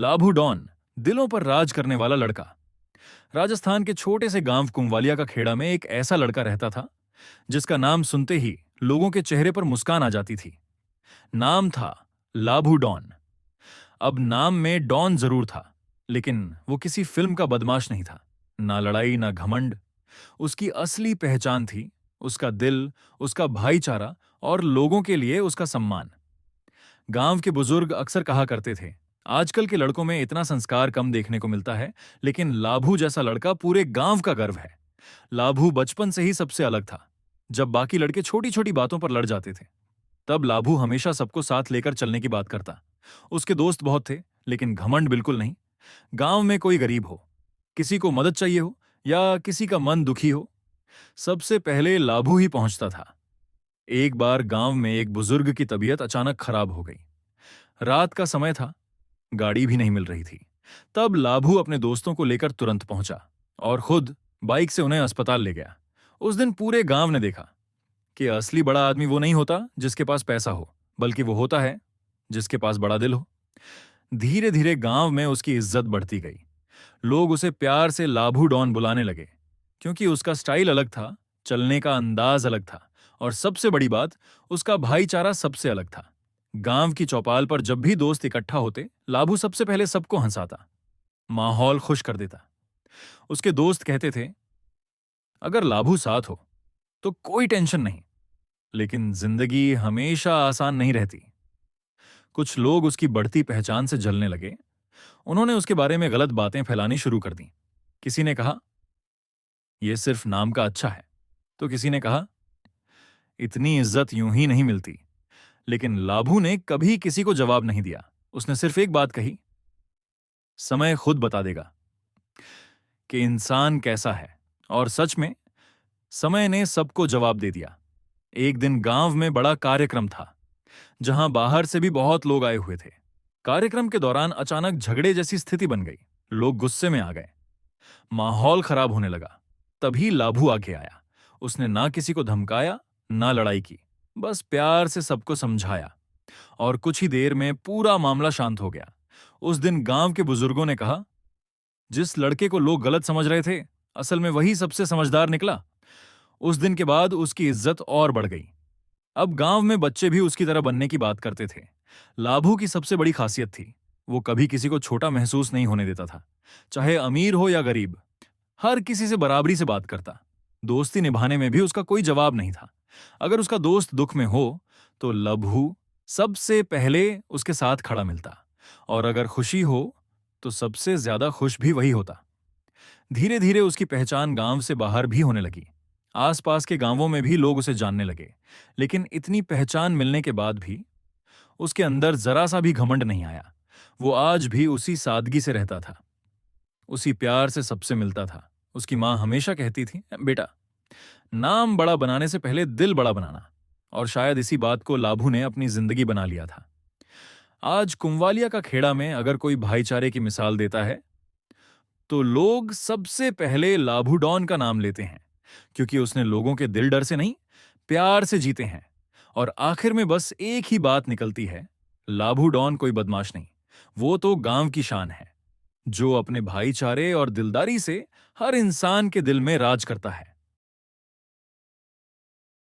लाभू don, दिलों पर राज करने वाला लड़का। राजस्थान के छोटे से गांव कुंवालिया का खेड़ा में एक ऐसा लड़का रहता था जिसका नाम सुनते ही लोगों के चेहरे पर मुस्कान आ जाती थी। नाम था लाभू डॉन। अब नाम में डॉन जरूर था, लेकिन वो किसी फिल्म का बदमाश नहीं था। ना लड़ाई ना घमंड। उसकी असली पहचान थी उसका दिल, उसका भाईचारा और लोगों के लिए उसका सम्मान। गांव के बुजुर्ग अक्सर कहा करते थे, आजकल के लड़कों में इतना संस्कार कम देखने को मिलता है, लेकिन लाभू जैसा लड़का पूरे गांव का गर्व है। लाभू बचपन से ही सबसे अलग था। जब बाकी लड़के छोटी छोटी बातों पर लड़ जाते थे, तब लाभू हमेशा सबको साथ लेकर चलने की बात करता। उसके दोस्त बहुत थे, लेकिन घमंड बिल्कुल नहीं। गांव में कोई गरीब हो, किसी को मदद चाहिए हो या किसी का मन दुखी हो, सबसे पहले लाभू ही पहुंचता था। एक बार गांव में एक बुजुर्ग की तबीयत अचानक खराब हो गई। रात का समय था, गाड़ी भी नहीं मिल रही थी। तब लाभू अपने दोस्तों को लेकर तुरंत पहुंचा और खुद बाइक से उन्हें अस्पताल ले गया। उस दिन पूरे गांव ने देखा कि असली बड़ा आदमी वो नहीं होता जिसके पास पैसा हो, बल्कि वो होता है जिसके पास बड़ा दिल हो। धीरे धीरे गांव में उसकी इज्जत बढ़ती गई। लोग उसे प्यार से लाभू डॉन बुलाने लगे, क्योंकि उसका स्टाइल अलग था, चलने का अंदाज अलग था, और सबसे बड़ी बात, उसका भाईचारा सबसे अलग था। गांव की चौपाल पर जब भी दोस्त इकट्ठा होते, लाभू सबसे पहले सबको हंसाता, माहौल खुश कर देता। उसके दोस्त कहते थे, अगर लाभू साथ हो तो कोई टेंशन नहीं, लेकिन जिंदगी हमेशा आसान नहीं रहती। कुछ लोग उसकी बढ़ती पहचान से जलने लगे। उन्होंने उसके बारे में गलत बातें फैलानी शुरू कर दी। किसी ने कहा, यह सिर्फ नाम का अच्छा है, तो किसी ने कहा, इतनी इज्जत यूं ही नहीं मिलती। लेकिन लाभू ने कभी किसी को जवाब नहीं दिया। उसने सिर्फ एक बात कही, समय खुद बता देगा कि इंसान कैसा है। और सच में समय ने सबको जवाब दे दिया। एक दिन गांव में बड़ा कार्यक्रम था, जहां बाहर से भी बहुत लोग आए हुए थे। कार्यक्रम के दौरान अचानक झगड़े जैसी स्थिति बन गई। लोग गुस्से में आ गए, माहौल खराब होने लगा। तभी लाभू आगे आया। उसने ना किसी को धमकाया, ना लड़ाई की, बस प्यार से सबको समझाया, और कुछ ही देर में पूरा मामला शांत हो गया। उस दिन गांव के बुजुर्गों ने कहा, जिस लड़के को लोग गलत समझ रहे थे, असल में वही सबसे समझदार निकला। उस दिन के बाद उसकी इज्जत और बढ़ गई। अब गांव में बच्चे भी उसकी तरह बनने की बात करते थे। लाभू की सबसे बड़ी खासियत थी, वो कभी किसी को छोटा महसूस नहीं होने देता था। चाहे अमीर हो या गरीब, हर किसी से बराबरी से बात करता। दोस्ती निभाने में भी उसका कोई जवाब नहीं था। अगर उसका दोस्त दुख में हो तो लाभू सबसे पहले उसके साथ खड़ा मिलता, और अगर खुशी हो तो सबसे ज्यादा खुश भी वही होता। धीरे धीरे उसकी पहचान गांव से बाहर भी होने लगी। आसपास के गांवों में भी लोग उसे जानने लगे। लेकिन इतनी पहचान मिलने के बाद भी उसके अंदर जरा सा भी घमंड नहीं आया। वो आज भी उसी सादगी से रहता था, उसी प्यार से सबसे मिलता था। उसकी मां हमेशा कहती थी, बेटा, नाम बड़ा बनाने से पहले दिल बड़ा बनाना। और शायद इसी बात को लाभू ने अपनी जिंदगी बना लिया था। आज कुंवालिया का खेड़ा में अगर कोई भाईचारे की मिसाल देता है, तो लोग सबसे पहले लाभू डॉन का नाम लेते हैं, क्योंकि उसने लोगों के दिल डर से नहीं, प्यार से जीते हैं। और आखिर में बस एक ही बात निकलती है, लाभू डॉन कोई बदमाश नहीं, वो तो गांव की शान है, जो अपने भाईचारे और दिलदारी से हर इंसान के दिल में राज करता है।